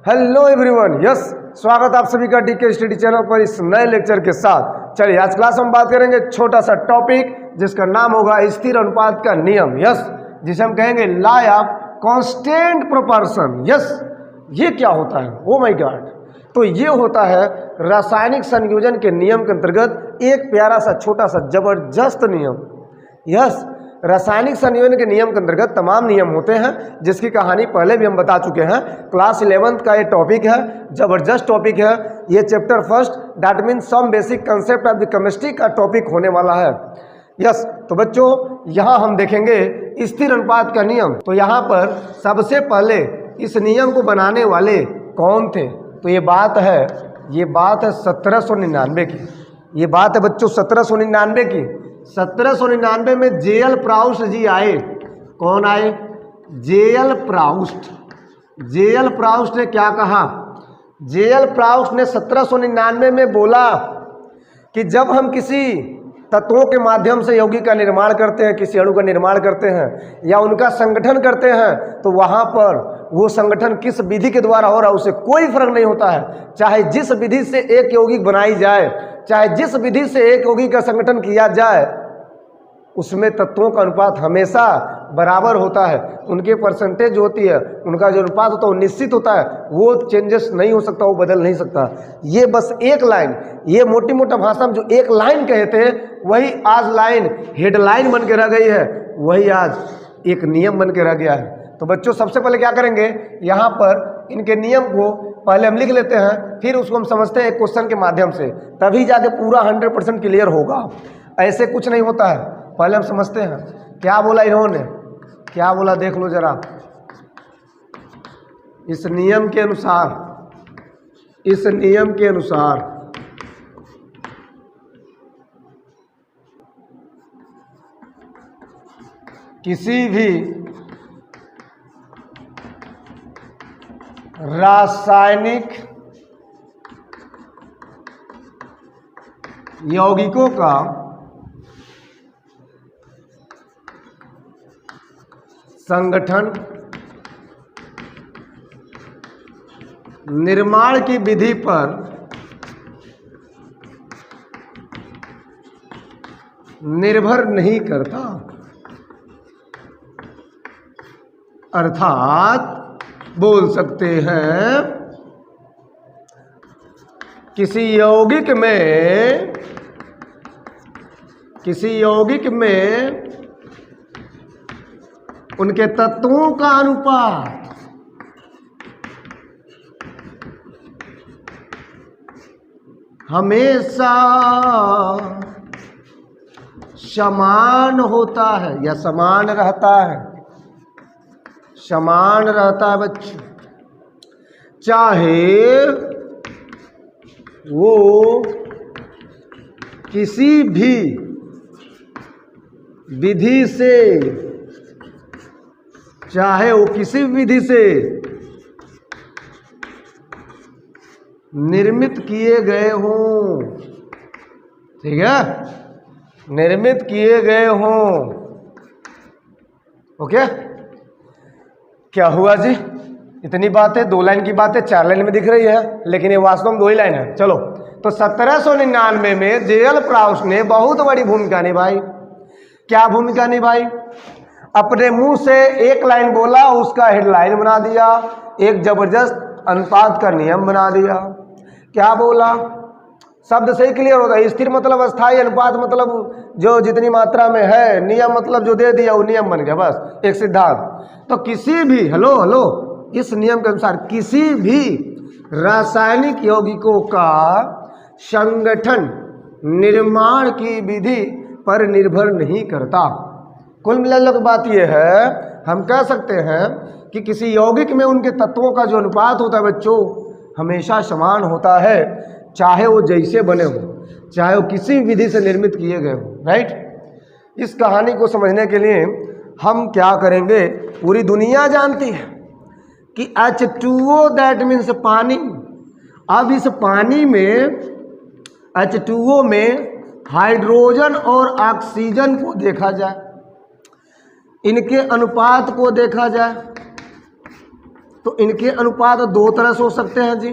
Hello everyone, yes स्वागत आप सभी का डीके स्टडी चैनल पर इस नए लेक्चर के साथ। चलिए आज क्लास में बात करेंगे छोटा सा टॉपिक जिसका नाम होगा स्थिर अनुपात का नियम। यस, जिसे हम कहेंगे law of constant proportion. Yes, ये क्या होता है? ओ माय गॉड, तो ये होता है रासायनिक संयोजन के नियम के अंतर्गत एक प्यारा सा छोटा सा जबरदस्त नियम। यस, रासायनिक संयोजन के नियम के अंतर्गत तमाम नियम होते हैं जिसकी कहानी पहले भी हम बता चुके हैं। क्लास 11th का ये टॉपिक है, जबरदस्त टॉपिक है। ये chapter first that means some basic concept of the chemistry का टॉपिक होने वाला है। यस, तो बच्चों यहाँ हम देखेंगे स्थिर अनुपात का नियम। तो यहाँ पर सबसे पहले इस नियम को बनाने वाले कौन थे? तो ये बात है 1799 की। ये बात है बच्चों 1799 की। 1799 में जेएल प्राउस्ट जी आए। कौन आए? JL Proust. जेएल प्राउस्ट ने क्या कहा? जेएल प्राउस्ट ने 1799 में बोला कि जब हम किसी तत्वों के माध्यम से यौगिक का निर्माण करते हैं, किसी अणु का निर्माण करते हैं या उनका संगठन करते हैं, तो वहाँ पर वो संगठन किस विधि के द्वारा हो रहा है उससे कोई फर्क नहीं होता है। चाहे जिस विधि से एक यौगिक बनाई जाए, चाहे जिस विधि से एक यौगिक का संगठन किया जाए, उसमें तत्वों का अनुपात हमेशा बराबर होता है। उनके परसेंटेज होती है, उनका जो अनुपात होता है वो निश्चित होता है, वो चेंजेस नहीं हो सकता, वो बदल नहीं सकता। ये बस एक लाइन, ये मोटी मोटा भाषा में जो एक लाइन कहे थे वही आज लाइन हेडलाइन बन के रह गई है, वही आज एक नियम बन के रह गया है। तो बच्चों सबसे पहले क्या करेंगे, यहाँ पर इनके नियम को पहले हम लिख लेते हैं, फिर उसको हम समझते हैं एक क्वेश्चन के माध्यम से, तभी जाके पूरा 100% क्लियर होगा। ऐसे कुछ नहीं होता है। पहले हम समझते हैं क्या बोला इन्होंने, क्या बोला देख लो जरा। इस नियम के अनुसार किसी भी रासायनिक यौगिकों का संगठन निर्माण की विधि पर निर्भर नहीं करता। अर्थात बोल सकते हैं किसी यौगिक में उनके तत्वों का अनुपात हमेशा समान होता है या समान रहता है। समान रहता है बच्चों, चाहे वो किसी भी विधि से निर्मित किए गए हों। ठीक है, निर्मित किए गए हों। ओके, क्या हुआ जी? इतनी बात है, 2 लाइन की बात है, 4 लाइन में दिख रही है, लेकिन ये वास्तव में 2 ही लाइन है। चलो, तो 1799 में जेएल प्राउस्ट ने बहुत बड़ी भूमिका निभाई। क्या भूमिका निभाई? अपने मुंह से एक लाइन बोला, उसका हेडलाइन बना दिया, एक जबरदस्त अनुपात का नियम बना दिया। क्या बोला? शब्द से ही क्लियर होता है। स्थिर मतलब अस्थायी, अनुपात मतलब जो जितनी मात्रा में है, नियम मतलब जो दे दिया वो नियम बन गया, बस एक सिद्धांत। तो किसी भी इस नियम के अनुसार किसी भी रासायनिक यौगिकों का संगठन निर्माण की विधि पर निर्भर नहीं करता। कुल मिलाकर बात यह है, हम कह सकते हैं कि किसी यौगिक में उनके तत्वों का जो अनुपात होता है बच्चों हमेशा समान होता है, चाहे वो जैसे बने हो, चाहे वो किसी विधि से निर्मित किए गए हो। राइट। इस कहानी को समझने के लिए हम क्या करेंगे, पूरी दुनिया जानती है कि H2O दैट मीन्स पानी। अब इस पानी में H2O में हाइड्रोजन और ऑक्सीजन को देखा जाए, इनके अनुपात को देखा जाए, तो इनके अनुपात दो तरह से हो सकते हैं जी।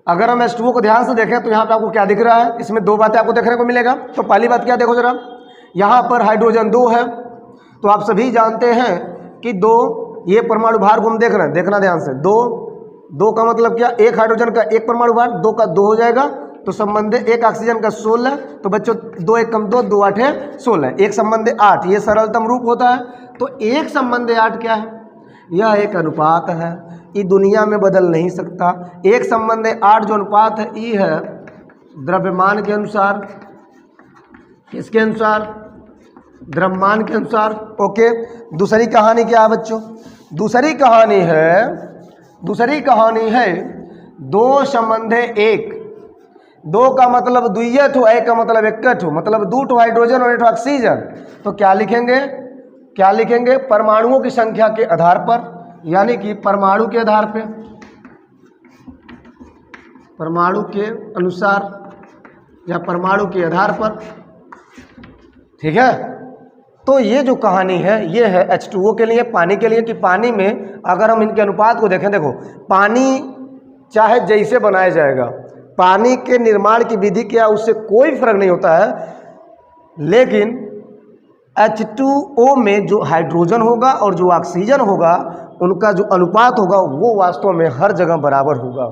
अगर हम H2O को ध्यान से देखें तो यहाँ पे आपको क्या दिख रहा है, इसमें दो बातें आपको देखने को मिलेगा। तो पहली बात क्या, देखो जरा, यहाँ पर हाइड्रोजन 2 है, तो आप सभी जानते हैं कि 2, ये परमाणु भार को हम देख रहे हैं, देखना ध्यान से, 2 का मतलब क्या, एक हाइड्रोजन का एक परमाणु भार, 2 का 2 हो जाएगा, तो संबंध एक ऑक्सीजन का 16। तो बच्चों 2 1 कम 2, 2 8 है 16, एक संबंध 8, ये सरलतम रूप होता है। तो एक संबंध 8 क्या है, यह एक अनुपात है, ये दुनिया में बदल नहीं सकता। एक संबंध 8 जो अनुपात है, ये है द्रव्यमान के अनुसार, किसके अनुसार, द्रव्यमान के अनुसार। ओके, दूसरी कहानी क्या है बच्चों, दूसरी कहानी है 2 संबंध 1, 2 का मतलब द्वितीय ठो, 1 का मतलब एक ठो, मतलब 2 ठो हाइड्रोजन और 1 ठो ऑक्सीजन। तो क्या लिखेंगे, परमाणुओं की संख्या के आधार पर, यानी कि परमाणु के आधार पे, परमाणु के अनुसार या परमाणु के आधार पर, ठीक है। तो ये जो कहानी है ये है H2O के लिए, पानी के लिए, कि पानी में अगर हम इनके अनुपात को देखें, देखो पानी चाहे जैसे बनाया जाएगा, पानी के निर्माण की विधि क्या, उससे कोई फर्क नहीं होता है, लेकिन H2O में जो हाइड्रोजन होगा और जो ऑक्सीजन होगा, उनका जो अनुपात होगा वो वास्तव में हर जगह बराबर होगा,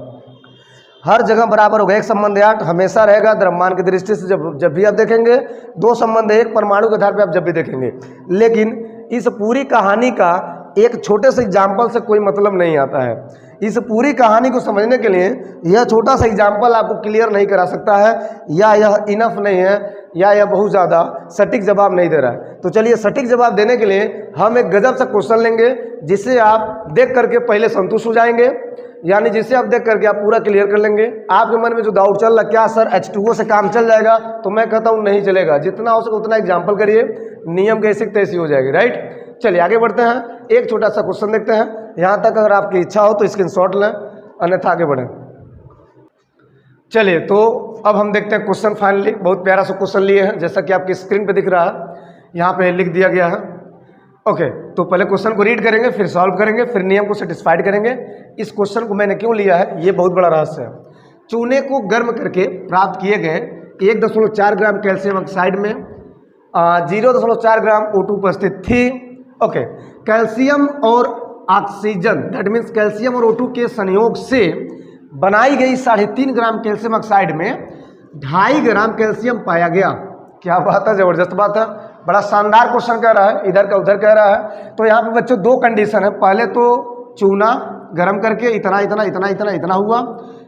हर जगह बराबर होगा। एक संबंध 8 हमेशा रहेगा द्रव्यमान की दृष्टि से, जब भी आप देखेंगे, 2 संबंध 1 परमाणु के आधार पे आप जब भी देखेंगे। लेकिन इस पूरी कहानी का एक छोटे से एग्जाम्पल से कोई मतलब नहीं आता है। इस पूरी कहानी को समझने के लिए यह छोटा सा एग्जाम्पल आपको क्लियर नहीं करा सकता है, या यह इनफ नहीं है, या यह बहुत ज़्यादा सटीक जवाब नहीं दे रहा है। तो चलिए सटीक जवाब देने के लिए हम एक गजब सा क्वेश्चन लेंगे, जिसे आप देख करके पहले संतुष्ट हो जाएंगे, यानी जिसे आप देख करके आप पूरा क्लियर कर लेंगे। आपके मन में जो डाउट चल रहा, क्या सर H2O से काम चल जाएगा, तो मैं कहता हूँ नहीं चलेगा, जितना हो सके उतना एग्जाम्पल करिए, नियम कैसे तैसी हो जाएगी, राइट। चलिए आगे बढ़ते हैं, एक छोटा सा क्वेश्चन देखते हैं। यहाँ तक अगर आपकी इच्छा हो तो स्क्रीनशॉट लें, अन्यथा आगे बढ़ें। चलिए तो अब हम देखते हैं क्वेश्चन। फाइनली बहुत प्यारा सा क्वेश्चन लिए हैं, जैसा कि आपकी स्क्रीन पे दिख रहा है, यहाँ पे लिख दिया गया है। ओके, तो पहले क्वेश्चन को रीड करेंगे, फिर सॉल्व करेंगे, फिर नियम को सेटिस्फाइड करेंगे। इस क्वेश्चन को मैंने क्यों लिया है, ये बहुत बड़ा रहस्य है। चूने को गर्म करके प्राप्त किए गए 1.4 ग्राम कैल्शियम ऑक्साइड में 0.4 ग्राम O2 उपस्थित थी। ओके, कैल्शियम और ऑक्सीजन, दैट मीन्स कैल्शियम और O2 के संयोग से बनाई गई 3.5 ग्राम कैल्शियम ऑक्साइड में 2.5 ग्राम कैल्शियम पाया गया। क्या बात है, जबरदस्त बात है, बड़ा शानदार क्वेश्चन कह रहा है, इधर का उधर कह रहा है। तो यहाँ पे बच्चों 2 कंडीशन है, पहले तो चूना गर्म करके इतना हुआ,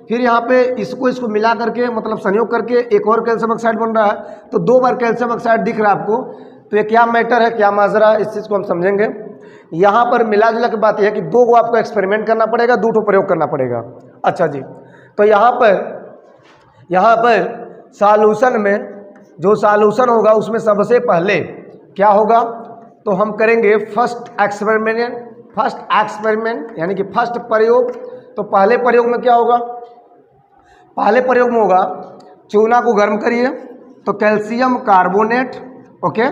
फिर यहाँ पे इसको मिला करके, मतलब संयोग करके एक और कैल्शियम ऑक्साइड बन रहा है, तो 2 बार कैल्शियम ऑक्साइड दिख रहा है आपको। तो ये क्या मैटर है, क्या माजरा है, इस चीज़ को हम समझेंगे। यहाँ पर मिला जुला की बात यह है कि 2 को आपको एक्सपेरिमेंट करना पड़ेगा, 2 प्रयोग करना पड़ेगा। अच्छा जी, तो यहाँ पर सॉल्यूशन में जो सॉल्यूशन होगा उसमें सबसे पहले क्या होगा, तो हम करेंगे फर्स्ट एक्सपेरिमेंट यानी कि फर्स्ट प्रयोग। तो पहले प्रयोग में क्या होगा, पहले प्रयोग में होगा चूना को गर्म करिए तो कैल्शियम कार्बोनेट, ओके,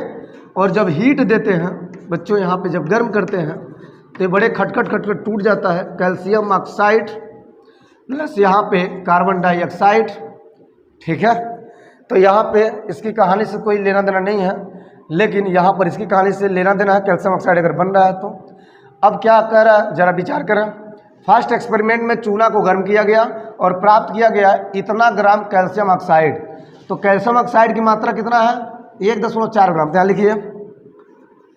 और जब हीट देते हैं बच्चों, यहाँ पे जब गर्म करते हैं तो ये बड़े खटखट टूट जाता है, कैल्शियम ऑक्साइड प्लस यहाँ पे कार्बन डाइऑक्साइड, ठीक है। तो यहाँ पे इसकी कहानी से कोई लेना देना नहीं है, लेकिन यहाँ पर इसकी कहानी से लेना देना है, कैल्शियम ऑक्साइड अगर बन रहा है तो। अब क्या कर रहा है, जरा विचार करें। फर्स्ट एक्सपेरिमेंट में चूना को गर्म किया गया और प्राप्त किया गया इतना ग्राम कैल्शियम ऑक्साइड। तो कैल्शियम ऑक्साइड की मात्रा कितना है, 1.4 ग्राम। ध्यान लिखिए,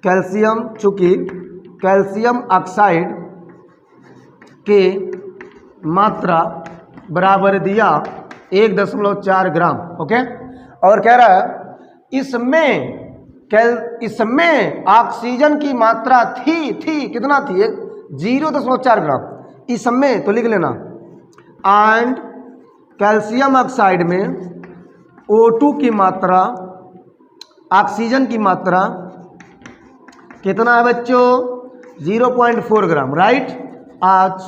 कैल्शियम, चूंकि कैल्शियम ऑक्साइड की मात्रा बराबर दिया 1.4 ग्राम, ओके। और कह रहा है इसमें ऑक्सीजन की मात्रा थी कितना थी, 0.4 ग्राम इसमें, तो लिख लेना। एंड कैल्शियम ऑक्साइड में O2 की मात्रा, ऑक्सीजन की मात्रा कितना है बच्चों, 0.4 ग्राम, राइट। आज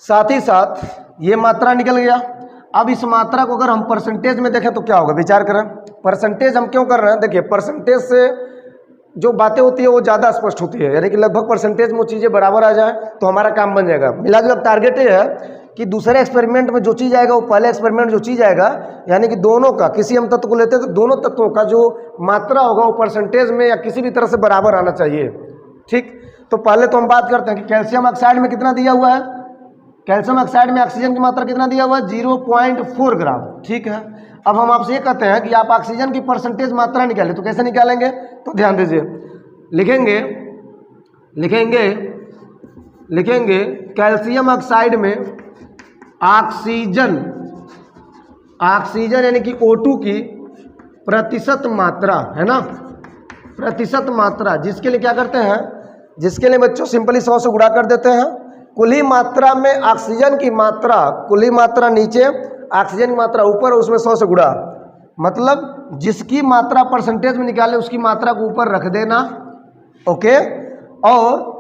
साथ ही साथ ये मात्रा निकल गया। अब इस मात्रा को अगर हम परसेंटेज में देखें तो क्या होगा, विचार करें। परसेंटेज हम क्यों कर रहे हैं, देखिए परसेंटेज से जो बातें होती है वो ज़्यादा स्पष्ट होती है, यानी कि लगभग परसेंटेज में वो चीज़ें बराबर आ जाए तो हमारा काम बन जाएगा। मिला जुला टारगेट ये है कि दूसरे एक्सपेरिमेंट में जो चीज़ आएगा वो पहले एक्सपेरिमेंट जो चीज़ आएगा, यानी कि दोनों का, किसी हम तत्व को लेते हैं तो दोनों तत्वों का जो मात्रा होगा वो परसेंटेज में या किसी भी तरह से बराबर आना चाहिए। ठीक, तो पहले तो हम बात करते हैं कि कैल्शियम ऑक्साइड में कितना दिया हुआ है। कैल्शियम ऑक्साइड में ऑक्सीजन की मात्रा कितना दिया हुआ है, 0.4 ग्राम। ठीक है, अब हम आपसे ये कहते हैं कि आप ऑक्सीजन की परसेंटेज मात्रा निकालें, तो कैसे निकालेंगे, तो ध्यान दीजिए, लिखेंगे लिखेंगे लिखेंगे कैल्शियम ऑक्साइड में ऑक्सीजन यानी कि O2 की प्रतिशत मात्रा है ना, प्रतिशत मात्रा, जिसके लिए क्या करते हैं, जिसके लिए बच्चों सिंपली 100 से गुणा कर देते हैं। कुल ही मात्रा में ऑक्सीजन की मात्रा, कुल ही मात्रा नीचे, ऑक्सीजन की मात्रा ऊपर, उसमें 100 से गुणा, मतलब जिसकी मात्रा परसेंटेज में निकाले उसकी मात्रा को ऊपर रख देना। ओके, और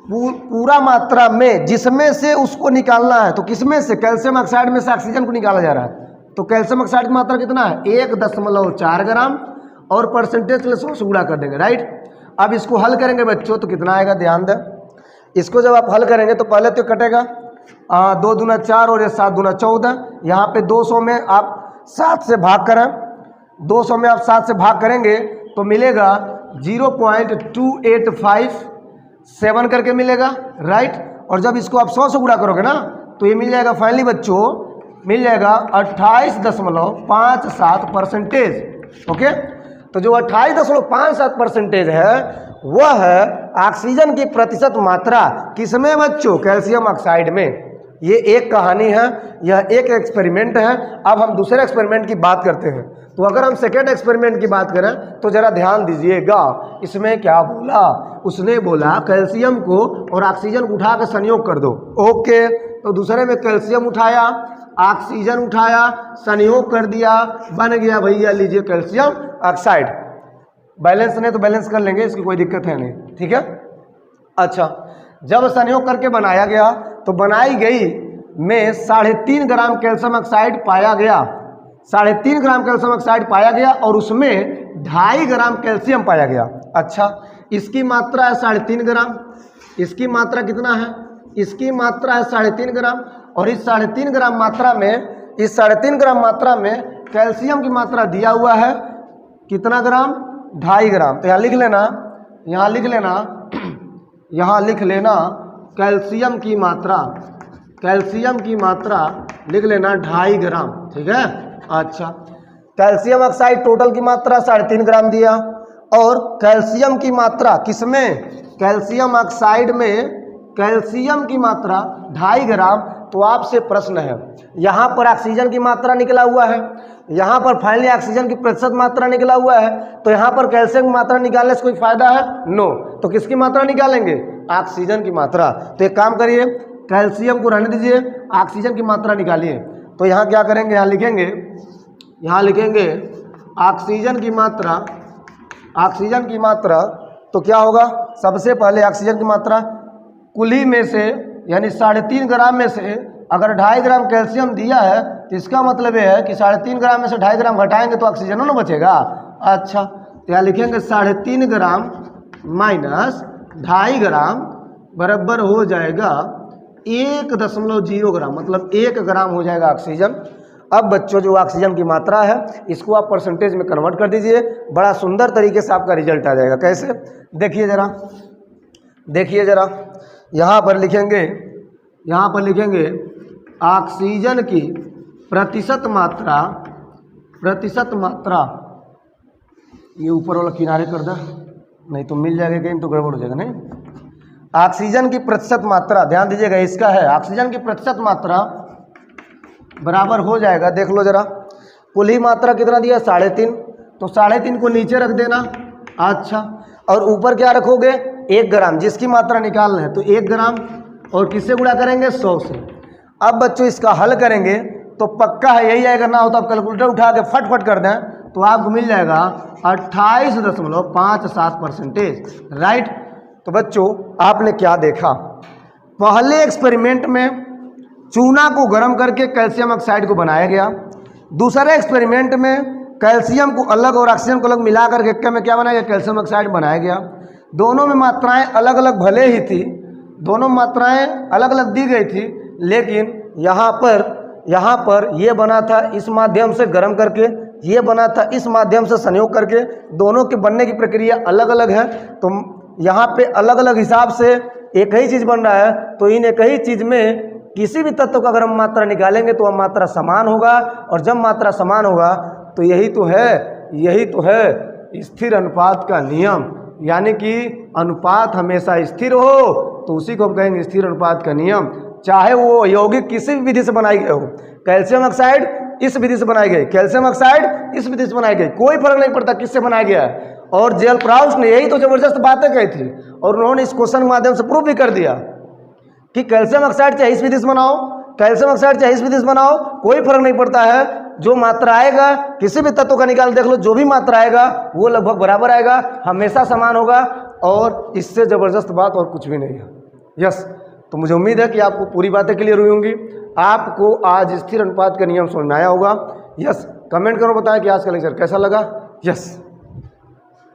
पूरा मात्रा में जिसमें से उसको निकालना है, तो किसमें से, कैल्शियम ऑक्साइड में से ऑक्सीजन को निकाला जा रहा है, तो कैल्शियम ऑक्साइड की मात्रा कितना है, 1.4 ग्राम, और परसेंटेज के लिए 100 से गुणा कर देंगे। राइट, अब इसको हल करेंगे बच्चों तो कितना आएगा, ध्यान दें, इसको जब आप हल करेंगे तो पहले तो कटेगा 2 दूना 4 और ये 7 दूना 14, यहाँ पे 200 में आप 7 से भाग करें, 200 में आप 7 से भाग करेंगे तो मिलेगा 0.2857 करके मिलेगा। राइट, और जब इसको आप 100 से गुणा करोगे ना तो ये मिल जाएगा, फाइनली बच्चों मिल जाएगा 28.57%। ओके, तो जो 28.57% है वह है ऑक्सीजन की प्रतिशत मात्रा, किसमें बच्चों, कैल्शियम ऑक्साइड में। ये एक कहानी है, यह एक एक्सपेरिमेंट है। अब हम दूसरे एक्सपेरिमेंट की बात करते हैं। तो अगर हम सेकेंड एक्सपेरिमेंट की बात करें तो जरा ध्यान दीजिएगा, इसमें क्या बोला, उसने बोला कैल्शियम को और ऑक्सीजन को उठा कर संयोग कर दो। ओके, तो दूसरे में कैल्शियम उठाया, ऑक्सीजन उठाया, संयोग कर दिया, बन गया भैया लीजिए कैल्शियम ऑक्साइड। बैलेंस नहीं तो बैलेंस कर लेंगे, इसकी कोई दिक्कत है नहीं। ठीक है, अच्छा, जब संयोग करके बनाया गया तो बनाई गई में 3.5 ग्राम कैल्शियम ऑक्साइड पाया गया, 3.5 ग्राम कैल्शियम ऑक्साइड पाया गया, और उसमें 2.5 ग्राम कैल्शियम पाया गया। अच्छा, इसकी मात्रा है 3.5 ग्राम, इसकी मात्रा कितना है, इसकी मात्रा है 3.5 ग्राम, और इस 3.5 ग्राम मात्रा में, इस 3.5 ग्राम मात्रा में कैल्शियम की मात्रा दिया हुआ है कितना ग्राम, 2.5 ग्राम। तो यहाँ लिख लेना, यहाँ लिख लेना, यहाँ लिख लेना कैल्शियम की मात्रा, कैल्शियम की मात्रा लिख लेना 2.5 ग्राम। ठीक है, अच्छा, कैल्शियम ऑक्साइड टोटल की मात्रा 3.5 ग्राम दिया, और कैल्शियम की मात्रा किसमें, कैल्शियम ऑक्साइड में कैल्शियम की मात्रा 2.5 ग्राम। तो आपसे प्रश्न है, यहाँ पर ऑक्सीजन की मात्रा निकला हुआ है, यहाँ पर फाइनली ऑक्सीजन की प्रतिशत मात्रा निकला हुआ है, तो यहाँ पर कैल्शियम की मात्रा निकालने से कोई फायदा है, नो। तो किसकी मात्रा निकालेंगे, ऑक्सीजन की मात्रा। तो एक काम करिए, कैल्शियम को रहने दीजिए, ऑक्सीजन की मात्रा निकालिए। तो यहाँ क्या करेंगे, यहाँ लिखेंगे, यहाँ लिखेंगे ऑक्सीजन की मात्रा, ऑक्सीजन की मात्रा, तो क्या होगा, सबसे पहले ऑक्सीजन की मात्रा कुली में से, यानी 3.5 ग्राम में से अगर 2.5 ग्राम कैल्शियम दिया है तो इसका मतलब ये है कि 3.5 ग्राम में से 2.5 ग्राम घटाएंगे तो ऑक्सीजन ना बचेगा। अच्छा, तो यहाँ लिखेंगे 3.5 ग्राम माइनस 2.5 ग्राम बराबर हो जाएगा 1.0 ग्राम, मतलब 1 ग्राम हो जाएगा ऑक्सीजन। अब बच्चों जो ऑक्सीजन की मात्रा है इसको आप परसेंटेज में कन्वर्ट कर दीजिए, बड़ा सुंदर तरीके से आपका रिजल्ट आ जाएगा। कैसे, देखिए जरा, देखिए जरा, यहाँ पर लिखेंगे, यहाँ पर लिखेंगे ऑक्सीजन की प्रतिशत मात्रा, प्रतिशत मात्रा, ये ऊपर वाला किनारे कर दे, नहीं तो मिल जाएगा कहीं तो गड़बड़ हो जाएगा। नहीं, ऑक्सीजन की प्रतिशत मात्रा, ध्यान दीजिएगा, इसका है ऑक्सीजन की प्रतिशत मात्रा बराबर हो जाएगा, देख लो जरा, कुल ही मात्रा कितना दिया, 3.5, तो 3.5 को नीचे रख देना। अच्छा, और ऊपर क्या रखोगे, 1 ग्राम, जिसकी मात्रा निकालना है, तो 1 ग्राम, और किससे गुणा करेंगे, 100 से। अब बच्चों इसका हल करेंगे तो पक्का है यही आएगा, ना हो तो आप कैलकुलेटर उठा के फटफट कर दें तो आपको मिल जाएगा 28.57%। राइट, तो बच्चों आपने क्या देखा, पहले एक्सपेरिमेंट में चूना को गर्म करके कैल्शियम ऑक्साइड को बनाया गया, दूसरे एक्सपेरिमेंट में कैल्शियम को अलग और ऑक्सीजन को अलग मिला करके एक्के में क्या बनाया गया, कैल्शियम ऑक्साइड बनाया गया। दोनों में मात्राएं अलग अलग भले ही थी, दोनों मात्राएं अलग अलग दी गई थी, लेकिन यहाँ पर ये बना था इस माध्यम से गर्म करके, ये बना था इस माध्यम से संयोग करके, दोनों के बनने की प्रक्रिया अलग अलग है। तो यहाँ पे अलग अलग हिसाब से एक ही चीज़ बन रहा है, तो इन एक ही चीज़ में किसी भी तत्व का अगर हम मात्रा निकालेंगे तो वह मात्रा समान होगा, और जब मात्रा समान होगा तो यही तो है स्थिर अनुपात का नियम। यानी कि अनुपात हमेशा स्थिर हो तो उसी को हम कहेंगे स्थिर अनुपात का नियम। चाहे वो यौगिक किसी भी विधि से बनाई गई हो, कैल्शियम ऑक्साइड इस विधि से बनाई गई, कैल्शियम ऑक्साइड इस विधि से बनाई गई, कोई फर्क नहीं पड़ता किससे बनाया गया है। और जेल प्राउस ने यही तो जबरदस्त बातें कही थी, और उन्होंने इस क्वेश्चन के माध्यम से प्रूव भी कर दिया कि कैल्शियम ऑक्साइड चाहे इस विधि से बनाओ, कैल्शियम ऑक्साइड चाहे इस विधि से बनाओ, कोई फर्क नहीं पड़ता है। जो मात्रा आएगा किसी भी तत्व का निकाल देख लो, जो भी मात्रा आएगा वो लगभग बराबर आएगा, हमेशा समान होगा, और इससे ज़बरदस्त बात और कुछ भी नहीं है। यस, तो मुझे उम्मीद है कि आपको पूरी बातें क्लियर हुई होंगी, आपको आज स्थिर अनुपात का नियम समझ में आया होगा। यस, कमेंट करो, बताएं कि आज का लेक्चर कैसा लगा। यस।